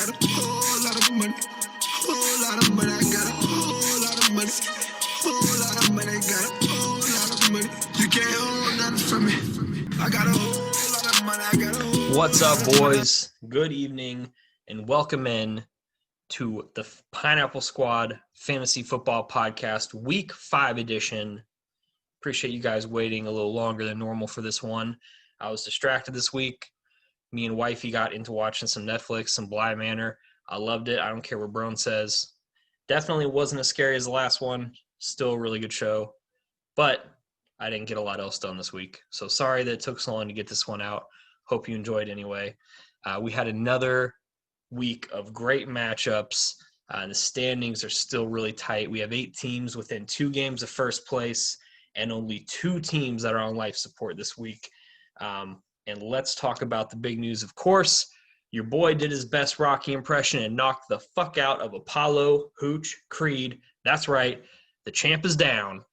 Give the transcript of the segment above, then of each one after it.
got a whole lot of money. Whole lot of money. I got a whole lot of money. Whole lot of money. Got a whole lot of money. You can't hold nothing from me. I got a whole lot of money. I got a whole What's up, lot of money. boys? Good evening, and welcome in to the Pineapple Squad Fantasy Football Podcast, Week 5 edition. Appreciate you guys waiting a little longer than normal for this one. I was distracted this week. Me and wifey got into watching some Netflix, some Bly Manor. I loved it. I don't care what Brone says. Definitely wasn't as scary as the last one. Still a really good show. But I didn't get a lot else done this week. So sorry that it took so long to get this one out. Hope you enjoyed anyway. We had another week of great matchups. And the standings are still really tight. We have 8 teams within 2 games of first place and only 2 teams that are on life support this week. And let's talk about the big news. Of course, your boy did his best Rocky impression and knocked the fuck out of Apollo Hooch Creed. That's right. The champ is down.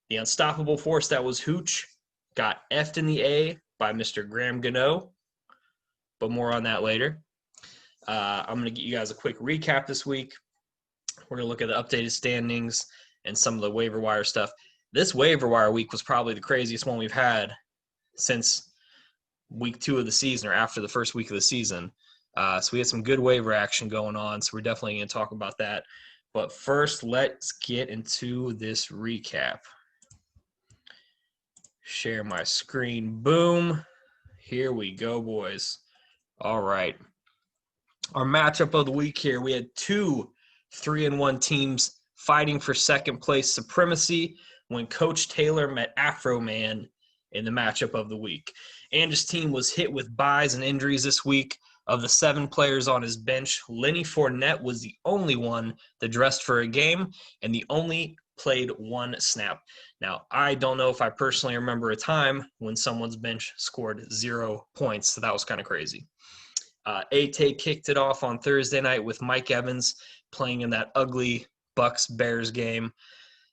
The unstoppable force that was Hooch got F'd in the A by Mr. Graham Gano, but more on that later. I'm going to get you guys a quick recap this week. We're going to look at the updated standings and some of the waiver wire stuff. This waiver wire week was probably the craziest one we've had since week 2 of the season, or after the first week of the season. So we had some good waiver action going on, so we're definitely going to talk about that. But first, let's get into this recap. Share my screen. Boom. Here we go, boys. All right. Our matchup of the week here, we had 2 3-1 teams fighting for second place supremacy when Coach Taylor met Afro Man in the matchup of the week. Andrew's team was hit with byes and injuries this week. Of the 7 players on his bench, Lenny Fournette was the only one that dressed for a game and the only played 1 snap. Now, I don't know if I personally remember a time when someone's bench scored 0 points, so that was kind of crazy. A-Tay kicked it off on Thursday night with Mike Evans playing in that ugly Bucs-Bears game.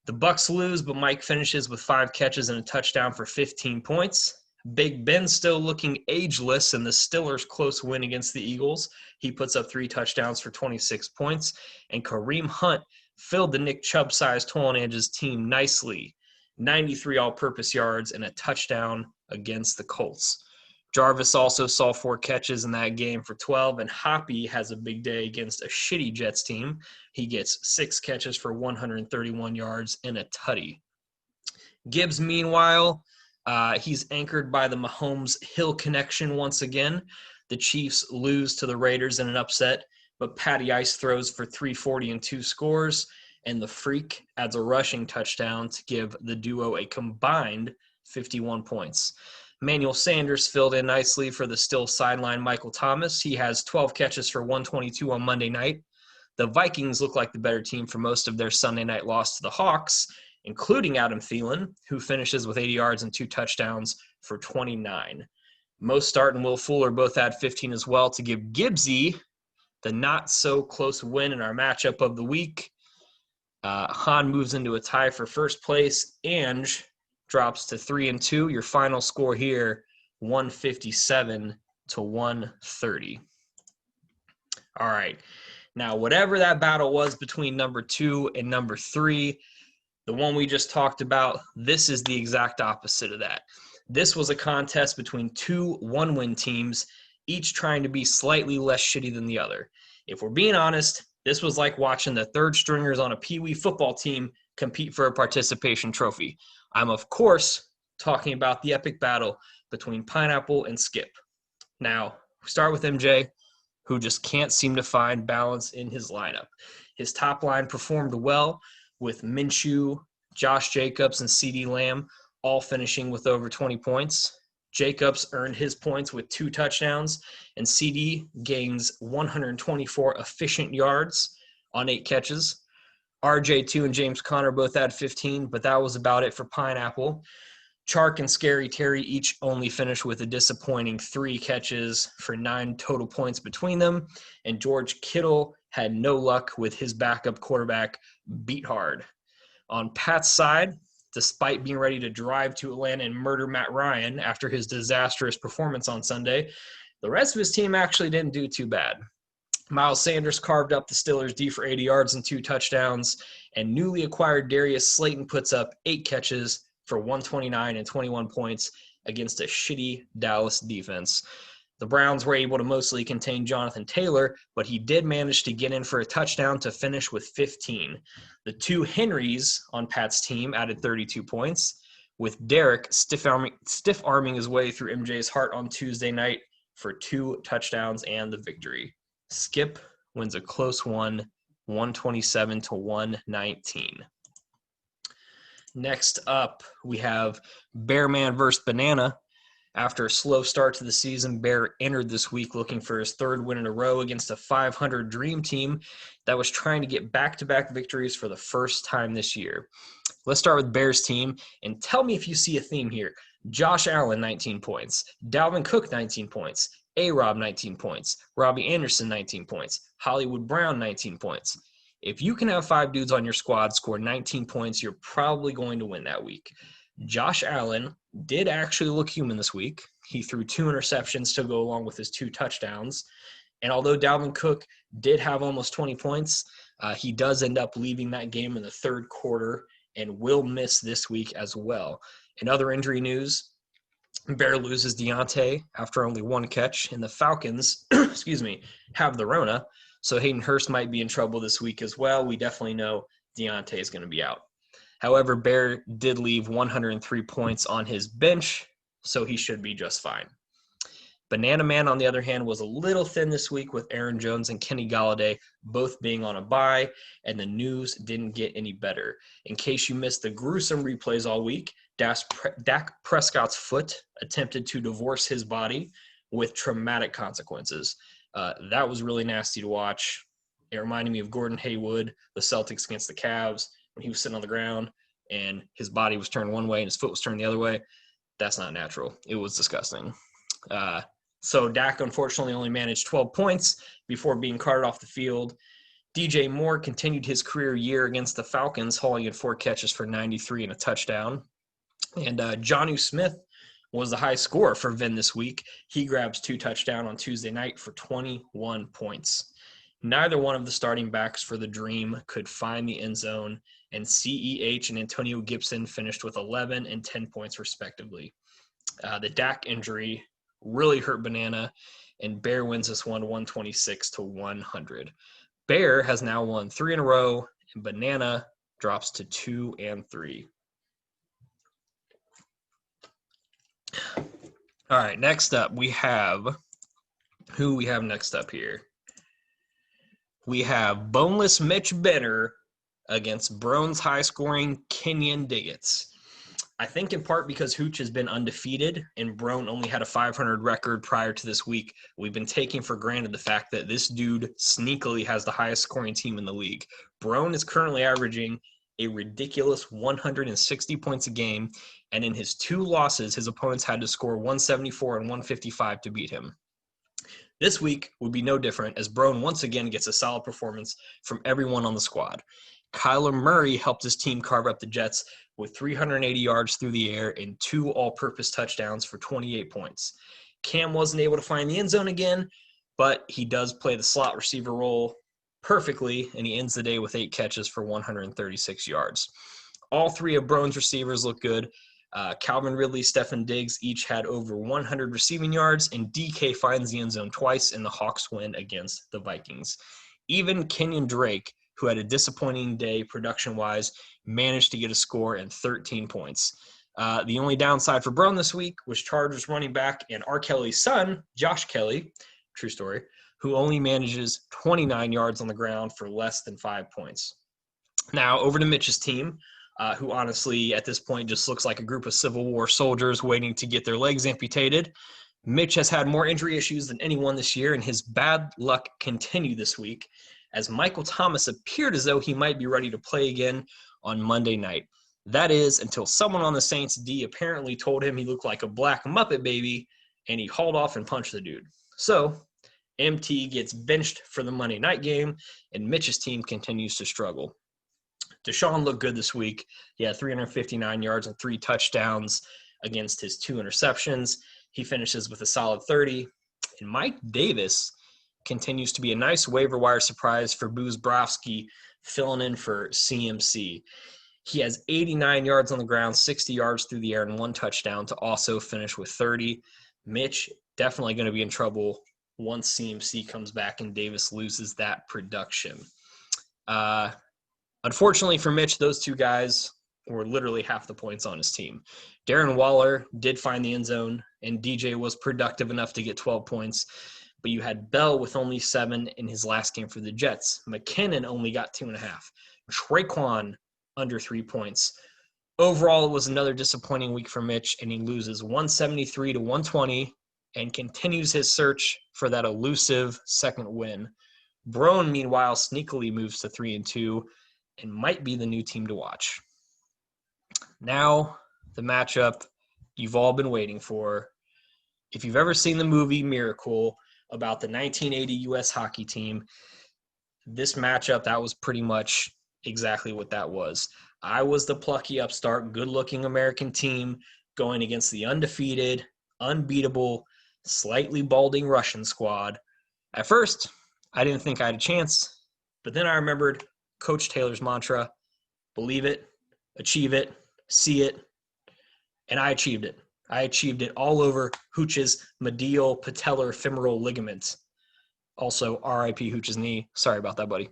The Bucs lose, but Mike finishes with 5 catches and a touchdown for 15 points. Big Ben still looking ageless in the Steelers' close win against the Eagles. He puts up 3 touchdowns for 26 points. And Kareem Hunt filled the Nick Chubb-sized hole in Andrew's team nicely. 93 all-purpose yards and a touchdown against the Colts. Jarvis also saw 4 catches in that game for 12, and Hoppy has a big day against a shitty Jets team. He gets 6 catches for 131 yards and a tutty. Gibbs, meanwhile, he's anchored by the Mahomes-Hill connection once again. The Chiefs lose to the Raiders in an upset, but Patty Ice throws for 340 and 2 scores, and the Freak adds a rushing touchdown to give the duo a combined 51 points. Emmanuel Sanders filled in nicely for the still sidelined Michael Thomas. He has 12 catches for 122 on Monday night. The Vikings look like the better team for most of their Sunday night loss to the Hawks, including Adam Thielen, who finishes with 80 yards and 2 touchdowns for 29. Mostert and Will Fuller both had 15 as well to give Gibbsy the not-so-close win in our matchup of the week. Han moves into a tie for first place. Ange drops to 3-2. Your final score here, 157 to 130. All right. Now, whatever that battle was between number 2 and number 3, the one we just talked about, this is the exact opposite of that. This was a contest between 2 one-win teams, each trying to be slightly less shitty than the other. If we're being honest, this was like watching the third stringers on a Pee Wee football team compete for a participation trophy. I'm, of course, talking about the epic battle between Pineapple and Skip. Now, we start with MJ, who just can't seem to find balance in his lineup. His top line performed well with Minshew, Josh Jacobs, and CeeDee Lamb all finishing with over 20 points. Jacobs earned his points with 2 touchdowns, and CeeDee gains 124 efficient yards on 8 catches. RJ2 and James Conner both had 15, but that was about it for Pineapple. Chark and Scary Terry each only finished with a disappointing 3 catches for 9 total points between them, and George Kittle had no luck with his backup quarterback, Beat Hard. On Pat's side, despite being ready to drive to Atlanta and murder Matt Ryan after his disastrous performance on Sunday, the rest of his team actually didn't do too bad. Miles Sanders carved up the Steelers' D for 80 yards and 2 touchdowns, and newly acquired Darius Slayton puts up 8 catches for 129 and 21 points against a shitty Dallas defense. The Browns were able to mostly contain Jonathan Taylor, but he did manage to get in for a touchdown to finish with 15. The 2 Henrys on Pat's team added 32 points, with Derek stiff-arming his way through MJ's heart on Tuesday night for 2 touchdowns and the victory. Skip wins a close one, 127 to 119. Next up, we have Bearman versus Banana. After a slow start to the season, Bear entered this week looking for his 3rd win in a row against a 500 Dream Team that was trying to get back-to-back victories for the first time this year. Let's start with Bear's team, and tell me if you see a theme here. Josh Allen, 19 points. Dalvin Cook, 19 points. A-Rob, 19 points. Robbie Anderson, 19 points. Hollywood Brown, 19 points. If you can have 5 dudes on your squad score 19 points, you're probably going to win that week. Josh Allen did actually look human this week. He threw 2 interceptions to go along with his 2 touchdowns. And although Dalvin Cook did have almost 20 points, he does end up leaving that game in the 3rd quarter and will miss this week as well. In other injury news, Bear loses Deontay after only 1 catch, and the Falcons, have the Rona, so Hayden Hurst might be in trouble this week as well. We definitely know Deontay is going to be out. However, Bear did leave 103 points on his bench, so he should be just fine. Banana Man, on the other hand, was a little thin this week with Aaron Jones and Kenny Golladay both being on a bye, and the news didn't get any better. In case you missed the gruesome replays all week, Dak Prescott's foot attempted to divorce his body with traumatic consequences. That was really nasty to watch. It reminded me of Gordon Hayward, the Celtics against the Cavs, when he was sitting on the ground and his body was turned one way and his foot was turned the other way. That's not natural. It was disgusting. So Dak unfortunately only managed 12 points before being carted off the field. DJ Moore continued his career year against the Falcons, hauling in 4 catches for 93 and a touchdown. And Jonnu Smith was the high scorer for Vin this week. He grabs 2 touchdowns on Tuesday night for 21 points. Neither one of the starting backs for the Dream could find the end zone, and CEH and Antonio Gibson finished with 11 and 10 points respectively. The Dak injury really hurt Banana, and Bear wins this one 126 to 100. Bear has now won 3 in a row, and Banana drops to 2 and 3. All right, next up we have who we have next up here. We have Boneless Mitch Benner against Brown's high-scoring Kenyon Diggets. I think in part because Hooch has been undefeated and Brown only had a 500 record prior to this week, we've been taking for granted the fact that this dude sneakily has the highest scoring team in the league. Brown is currently averaging a ridiculous 160 points a game, and in his 2 losses, his opponents had to score 174 and 155 to beat him. This week would be no different, as Brown once again gets a solid performance from everyone on the squad. Kyler Murray helped his team carve up the Jets with 380 yards through the air and 2 all-purpose touchdowns for 28 points. Cam wasn't able to find the end zone again, but he does play the slot receiver role perfectly, and he ends the day with 8 catches for 136 yards. All 3 of Brown's receivers look good. Calvin Ridley, Stefan Diggs each had over 100 receiving yards, and DK finds the end zone twice, and the Hawks win against the Vikings. Even Kenyon Drake, who had a disappointing day production-wise, managed to get a score and 13 points. The only downside for Brown this week was Chargers running back and R. Kelly's son, Josh Kelly, true story, who only manages 29 yards on the ground for less than 5 points. Now, over to Mitch's team, who honestly at this point just looks like a group of Civil War soldiers waiting to get their legs amputated. Mitch has had more injury issues than anyone this year, and his bad luck continued this week as Michael Thomas appeared as though he might be ready to play again on Monday night. That is, until someone on the Saints D apparently told him he looked like a black Muppet baby, and he hauled off and punched the dude. So, MT gets benched for the Monday night game, and Mitch's team continues to struggle. Deshaun looked good this week. He had 359 yards and 3 touchdowns against his 2 interceptions. He finishes with a solid 30. And Mike Davis continues to be a nice waiver wire surprise for Booz-Browski, filling in for CMC. He has 89 yards on the ground, 60 yards through the air, and 1 touchdown to also finish with 30. Mitch definitely going to be in trouble once CMC comes back and Davis loses that production. Unfortunately for Mitch, those two guys were literally half the points on his team. Darren Waller did find the end zone, and DJ was productive enough to get 12 points. But you had Bell with only 7 in his last game for the Jets. McKinnon only got 2.5. Traquan under 3 points. Overall, it was another disappointing week for Mitch, and he loses 173 to 120 and continues his search for that elusive second win. Brown, meanwhile, sneakily moves to 3-2 and might be the new team to watch. Now, the matchup you've all been waiting for. If you've ever seen the movie Miracle about the 1980 U.S. hockey team, this matchup, that was pretty much exactly what that was. I was the plucky upstart, good-looking American team going against the undefeated, unbeatable, slightly balding Russian squad. At first, I didn't think I had a chance, but then I remembered Coach Taylor's mantra, believe it, achieve it, see it, and I achieved it. I achieved it all over Hooch's medial patellar femoral ligament. Also, RIP Hooch's knee. Sorry about that, buddy.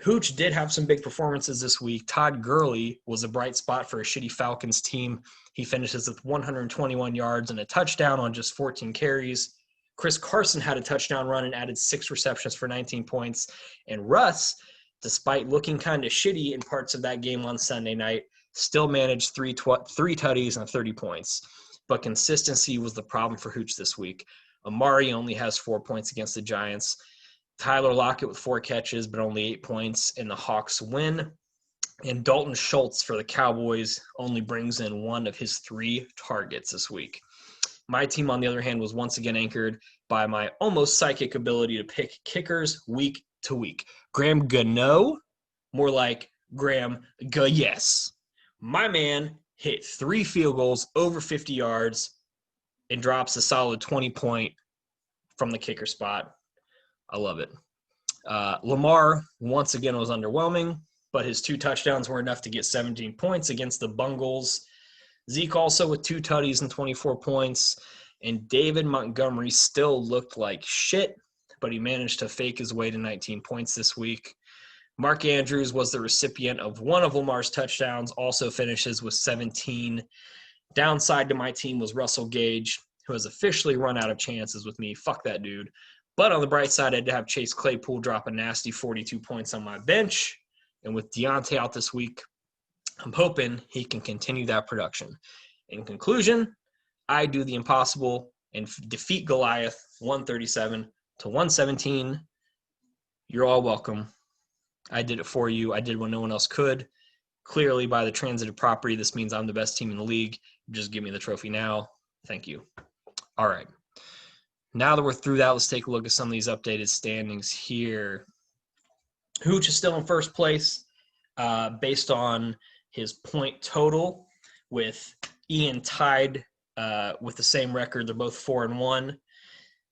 Hooch did have some big performances this week. Todd Gurley was a bright spot for a shitty Falcons team. He finishes with 121 yards and a touchdown on just 14 carries. Chris Carson had a touchdown run and added 6 receptions for 19 points. And Russ, despite looking kind of shitty in parts of that game on Sunday night, still managed 3 tutties and 30 points. But consistency was the problem for Hooch this week. Amari only has 4 points against the Giants. Tyler Lockett with 4 catches, but only 8 points, and the Hawks win. And Dalton Schultz for the Cowboys only brings in 1 of his 3 targets this week. My team, on the other hand, was once again anchored by my almost psychic ability to pick kickers week to week. Graham Gano, more like Graham Yes. My man hit 3 field goals over 50 yards and drops a solid 20-point from the kicker spot. I love it. Lamar, once again, was underwhelming, but his 2 touchdowns were enough to get 17 points against the Bungles. Zeke also with 2 tutties and 24 points. And David Montgomery still looked like shit, but he managed to fake his way to 19 points this week. Mark Andrews was the recipient of 1 of Lamar's touchdowns, also finishes with 17. Downside to my team was Russell Gage, who has officially run out of chances with me. Fuck that dude. But on the bright side, I had to have Chase Claypool drop a nasty 42 points on my bench. And with Deontay out this week, I'm hoping he can continue that production. In conclusion, I do the impossible and defeat Goliath 137 to 117. You're all welcome. I did it for you. I did what no one else could. Clearly, by the transitive property, this means I'm the best team in the league. Just give me the trophy now. Thank you. All right. Now that we're through that, let's take a look at some of these updated standings here. Hooch is still in first place based on his point total, with Ian tied with the same record. They're both 4-1.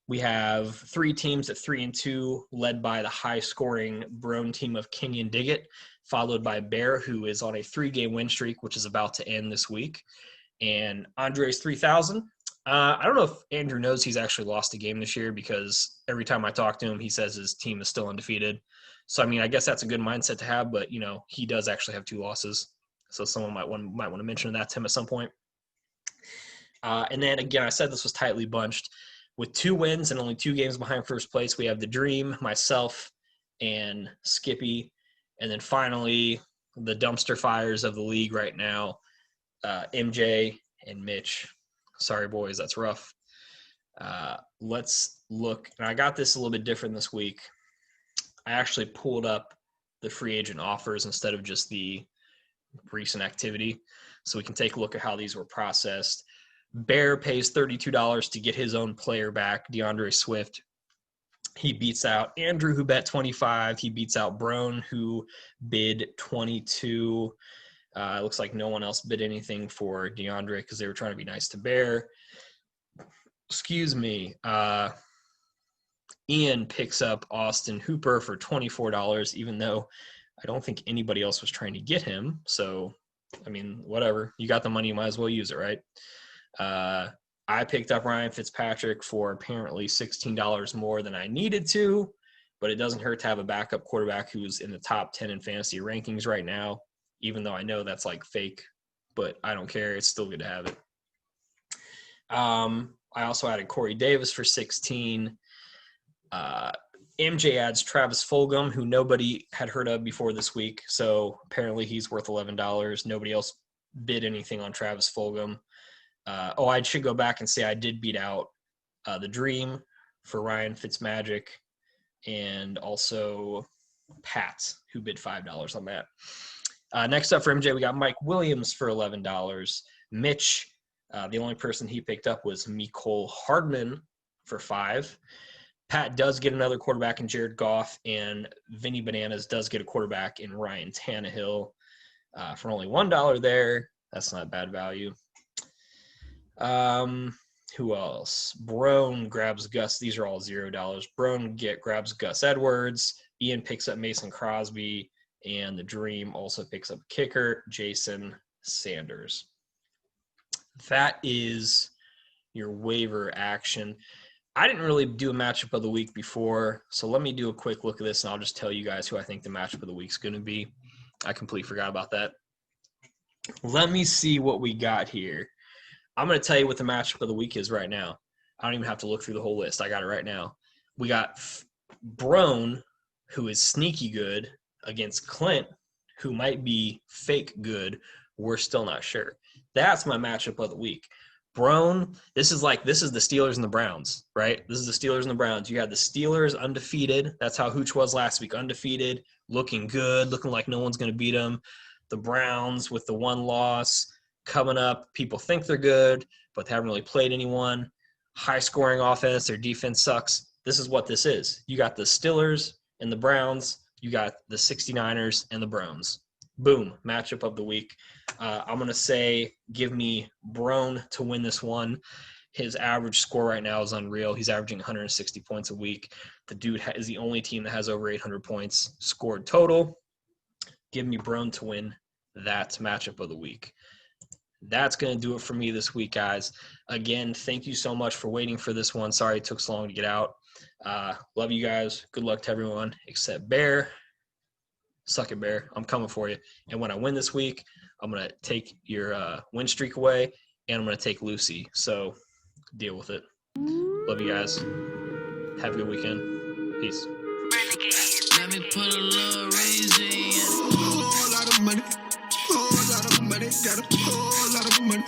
We have 3 teams at 3-2, led by the high-scoring Brown team of Kenyon Diggett, followed by Bear, who is on a 3-game win streak, which is about to end this week, and Andres 3000. I don't know if Andrew knows he's actually lost a game this year, because every time I talk to him, he says his team is still undefeated. So, I mean, I guess that's a good mindset to have, but, you know, he does actually have 2 losses. So someone might want to mention that to him at some point. And then, again, I said this was tightly bunched. With 2 wins and only 2 games behind first place, we have the Dream, myself, and Skippy. And then finally, the dumpster fires of the league right now, MJ and Mitch. Sorry, boys, that's rough. Let's look. And I got this a little bit different this week. I actually pulled up the free agent offers instead of just the recent activity, so we can take a look at how these were processed. Bear pays $32 to get his own player back, DeAndre Swift. He beats out Andrew, who bet 25. He beats out Brown, who bid 22. It looks like no one else bid anything for DeAndre because they were trying to be nice to Bear. Excuse me. Ian picks up Austin Hooper for $24, even though I don't think anybody else was trying to get him. So, I mean, whatever. You got the money, you might as well use it, right? I picked up Ryan Fitzpatrick for apparently $16 more than I needed to, but it doesn't hurt to have a backup quarterback who's in the top 10 in fantasy rankings right now, even though I know that's like fake, but I don't care. It's still good to have it. I also added Corey Davis for 16. MJ adds Travis Fulgham, who nobody had heard of before this week. So apparently he's worth $11. Nobody else bid anything on Travis Fulgham. I should go back and say I did beat out the Dream for Ryan Fitzmagic and also Pat, who bid $5 on that. Next up for MJ, we got Mike Williams for $11. Mitch, the only person he picked up was Mecole Hardman for $5. Pat does get another quarterback in Jared Goff, and Vinny Bananas does get a quarterback in Ryan Tannehill for only $1 there. That's not bad value. Who else? Brown grabs Gus. These are all $0. Brown grabs Gus Edwards. Ian picks up Mason Crosby, and the Dream also picks up kicker Jason Sanders. That is your waiver action. I didn't really do a matchup of the week before, so let me do a quick look at this, and I'll just tell you guys who I think the matchup of the week is going to be. I completely forgot about that. Let me see what we got here. I'm going to tell you what the matchup of the week is right now. I don't even have to look through the whole list. I got it right now. We got Brown, who is sneaky good, against Clint, who might be fake good. We're still not sure. That's my matchup of the week. Brown, this is the Steelers and the Browns, right? This is the Steelers and the Browns. You had the Steelers undefeated. That's how Hooch was last week, undefeated, looking good, looking like no one's going to beat them. The Browns with the one loss coming up. People think they're good, but they haven't really played anyone. High-scoring offense. Their defense sucks. This is what this is. You got the Steelers and the Browns. You got the 69ers and the Browns. Boom, matchup of the week. I'm going to say give me Brown to win this one. His average score right now is unreal. He's averaging 160 points a week. The dude is the only team that has over 800 points scored total. Give me Brown to win that matchup of the week. That's going to do it for me this week, guys. Again, thank you so much for waiting for this one. Sorry it took so long to get out. Love you guys. Good luck to everyone except Bear. Suck it, Bear. I'm coming for you. And when I win this week, I'm going to take your win streak away, and I'm going to take Lucy. So deal with it. Love you guys. Have a good weekend. Peace. Let me put a little raise in. Whole lot of money. Whole lot of money. Got a whole lot of money.